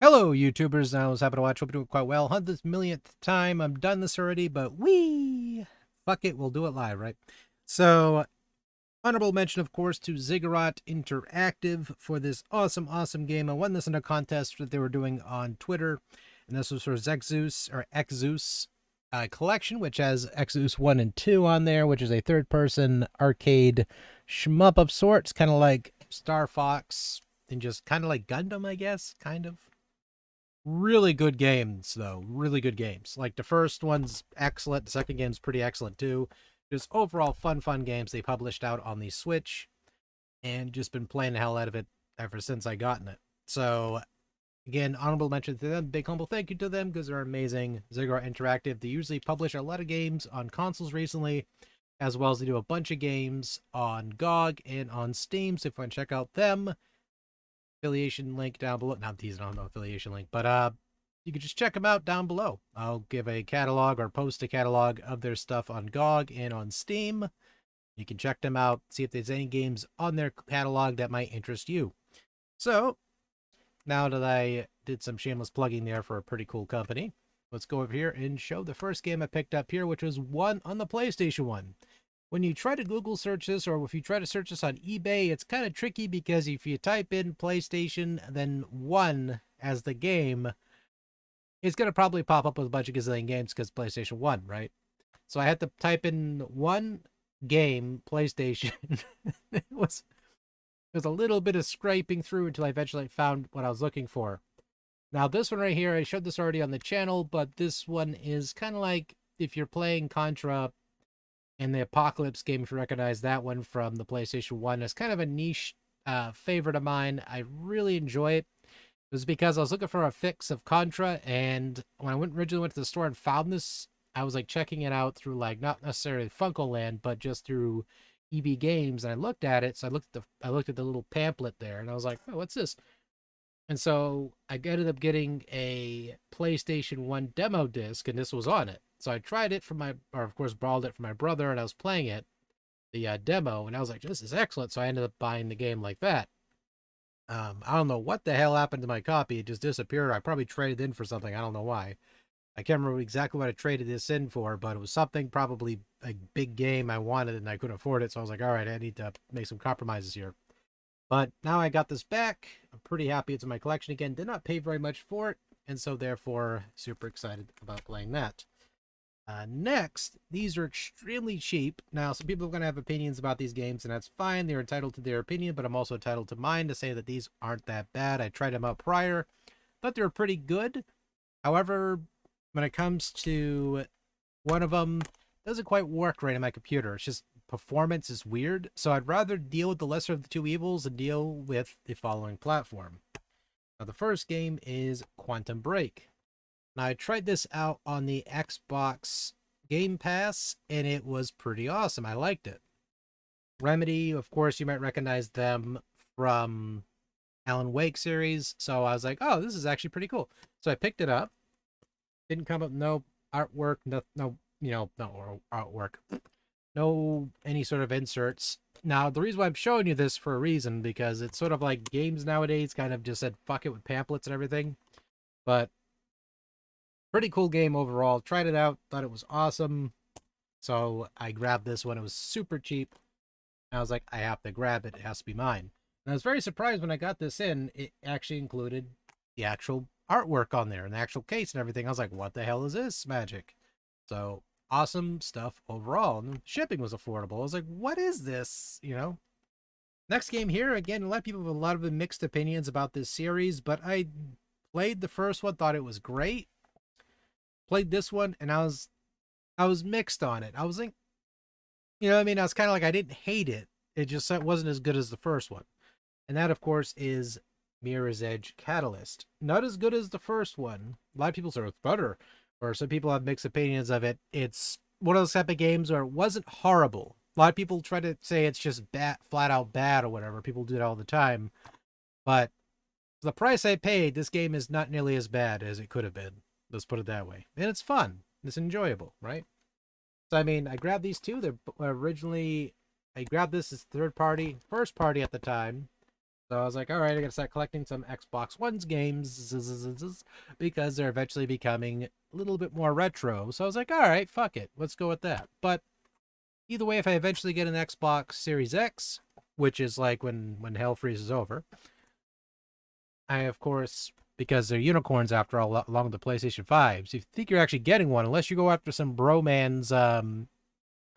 Hello, YouTubers. I was happy to watch. Hope you're doing quite well. 100th millionth time. I'm done this already, but fuck it. We'll do it live, right? So, honorable mention, of course, to Ziggurat Interactive for this awesome game. I won this in a contest that they were doing on Twitter, and this was for Xeus or Xeus collection, which has Xeus 1 and 2 on there, which is a third-person arcade shmup of sorts, kind of like Star Fox, and just kind of like Gundam, I guess, kind of. Really good games, though. Really good games. Like, the first one's excellent. The second game's pretty excellent, too. Just overall fun games they published out on the Switch, and just been playing the hell out of it ever since I gotten it. So, again, honorable mention to them. Big humble thank you to them because they're amazing. Ziggurat Interactive. They usually publish a lot of games on consoles recently, as well as they do a bunch of games on GOG and on Steam. So if you want to check out them, affiliation link down below. Not teasing on no affiliation link, but you can just check them out down below. I'll give a catalog or post a catalog of their stuff on GOG and on Steam. You can check them out, see if there's any games on their catalog that might interest you. So, now that I did some shameless plugging there for a pretty cool company, let's go over here and show the first game I picked up here, which was one on the PlayStation 1. When you try to Google search this, or if you try to search this on eBay, it's kind of tricky because if you type in PlayStation, then 1 as the game, it's going to probably pop up with a bunch of gazillion games because PlayStation 1, right? So I had to type in one game, PlayStation. It was a little bit of scraping through until I eventually found what I was looking for. Now, this one right here, I showed this already on the channel, but this one is kind of like if you're playing Contra and the Apocalypse game, if you recognize that one from the PlayStation 1. It's kind of a niche favorite of mine. I really enjoy it. It was because I was looking for a fix of Contra, and when I originally went to the store and found this, I was like checking it out through like not necessarily Funko but just through EB Games, and I looked at it. So I looked at the little pamphlet there, and I was like, "Oh, what's this?" And so I ended up getting a PlayStation 1 demo disc, and this was on it. So I tried it or of course, borrowed it from my brother, and I was playing it, the demo, and I was like, this is excellent. So I ended up buying the game like that. I don't know what the hell happened to my copy. It just disappeared. I probably traded in for something. I don't know why. I can't remember exactly what I traded this in for, but it was something probably a big game I wanted and I couldn't afford it. So I was like, all right, I need to make some compromises here. But now I got this back. I'm pretty happy it's in my collection again. Did not pay very much for it, and so therefore super excited about playing that. Next, these are extremely cheap. Now, some people are going to have opinions about these games, and that's fine. They're entitled to their opinion, but I'm also entitled to mine to say that these aren't that bad. I tried them out prior, thought they were pretty good. However, when it comes to one of them, it doesn't quite work right in my computer. It's just performance is weird. So I'd rather deal with the lesser of the two evils and deal with the following platform. Now, the first game is Quantum Break. Now, I tried this out on the Xbox Game Pass, and it was pretty awesome. I liked it. Remedy, of course, you might recognize them from Alan Wake series. So I was like, oh, this is actually pretty cool. So I picked it up. Didn't come up, no artwork, no artwork, no any sort of inserts. Now, the reason why I'm showing you this for a reason, because it's sort of like games nowadays kind of just said fuck it with pamphlets and everything. But pretty cool game overall. Tried it out, thought it was awesome. So I grabbed this one. It was super cheap. I was like, I have to grab it. It has to be mine. And I was very surprised when I got this in. It actually included the actual artwork on there and the actual case and everything. I was like, what the hell is this magic? So awesome stuff overall. And the shipping was affordable. I was like, what is this? Next game here, again, a lot of people have a lot of mixed opinions about this series, but I played the first one, thought it was great. Played this one, and I was mixed on it. I was like, you know what I mean? I was kind of like, I didn't hate it. It just wasn't as good as the first one. And that, of course, is Mirror's Edge Catalyst. Not as good as the first one. A lot of people say it's better, or some people have mixed opinions of it. It's one of those type of games where it wasn't horrible. A lot of people try to say it's just bad, flat out bad or whatever. People do it all the time. But for the price I paid, this game is not nearly as bad as it could have been. Let's put it that way. And it's fun. It's enjoyable, right? So, I mean, I grabbed these two. They're originally, I grabbed this as third party, first party at the time. So I was like, all right, I gotta start collecting some Xbox One's games because they're eventually becoming a little bit more retro. So I was like, all right, fuck it, let's go with that. But either way, if I eventually get an Xbox Series X, which is like when hell freezes over, I of course, because they're unicorns after all along the PlayStation 5s, if you think you're actually getting one, unless you go after some broman's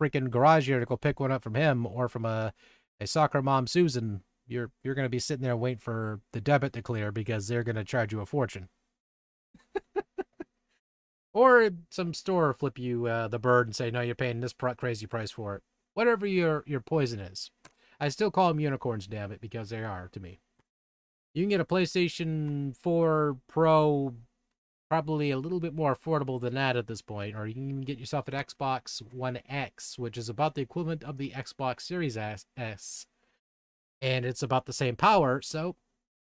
freaking garage here to go pick one up from him or from a soccer mom Susan, you're gonna be sitting there waiting for the debit to clear because they're gonna charge you a fortune. Or some store flip you the bird and say, no, you're paying this crazy price for it. Whatever your poison is. I still call them unicorns, damn it, because they are to me. You can get a PlayStation 4 Pro probably a little bit more affordable than that at this point, or you can even get yourself an Xbox One X, which is about the equivalent of the Xbox Series S, and it's about the same power, so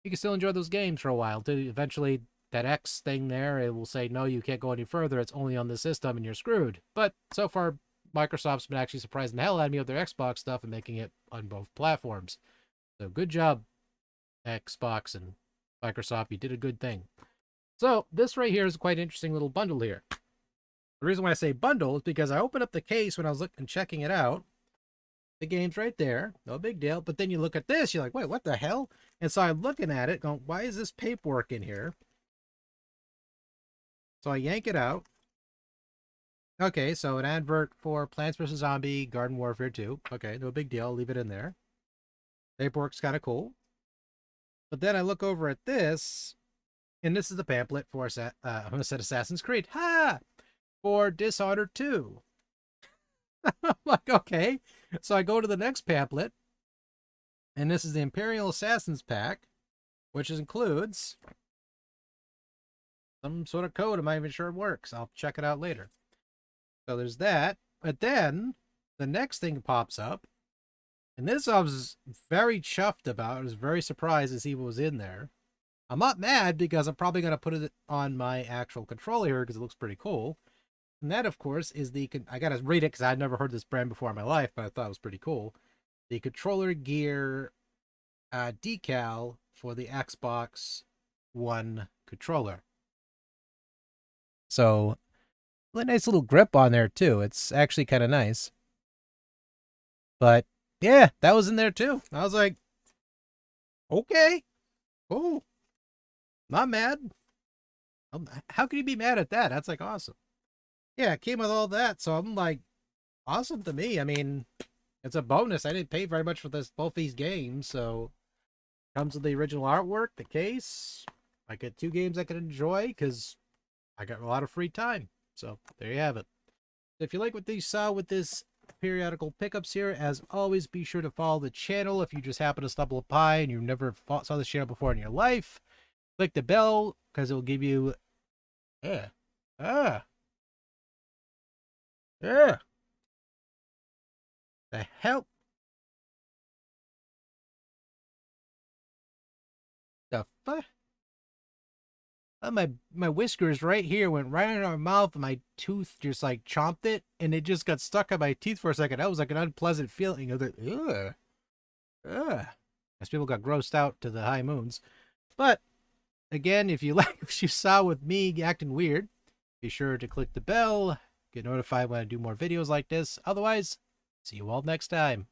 you can still enjoy those games for a while. Eventually, that X thing there, it will say, no, you can't go any further, it's only on the system, and you're screwed. But so far, Microsoft's been actually surprising the hell out of me with their Xbox stuff and making it on both platforms. So good job, Xbox and Microsoft. You did a good thing. So this right here is a quite interesting little bundle here. The reason why I say bundle is because I opened up the case when I was looking, checking it out. The game's right there, no big deal. But then you look at this, you're like, wait, what the hell? And so I'm looking at it, going, why is this paperwork in here? So I yank it out. Okay, so an advert for Plants vs. Zombie Garden Warfare 2. Okay, no big deal. I'll leave it in there. Paperwork's kind of cool. But then I look over at this, and this is the pamphlet for I'm going to say Assassin's Creed. Ha! For Dishonored 2. I'm like, okay. So I go to the next pamphlet, and this is the Imperial Assassins Pack, which includes some sort of code. I'm not even sure it works. I'll check it out later. So there's that. But then the next thing pops up, and this I was very chuffed about. I was very surprised to see what was in there. I'm not mad because I'm probably going to put it on my actual controller here because it looks pretty cool. And that, of course, is I got to read it because I'd never heard this brand before in my life, but I thought it was pretty cool. The controller gear decal for the Xbox One controller. So, a nice little grip on there, too. It's actually kind of nice. But, yeah, that was in there, too. I was like, okay, cool. Not mad. How can you be mad at that? That's like awesome. Yeah, it came with all that, so I'm like, awesome to me. I mean, it's a bonus. I didn't pay very much for both these games, so comes with the original artwork, the case. I get 2 games I can enjoy because I got a lot of free time. So there you have it. If you like what you saw with this periodical pickups here, as always, be sure to follow the channel if you just happen to stumble upon and you never saw this channel before in your life. Click the bell because it will give you yeah. The hell? The fuck? My whiskers right here went right in my mouth and my tooth just like chomped it and it just got stuck on my teeth for a second. That was like an unpleasant feeling. I was like, ugh. As people got grossed out to the high moons. But again, if you like what you saw with me acting weird, be sure to click the bell, get notified when I do more videos like this. Otherwise, see you all next time.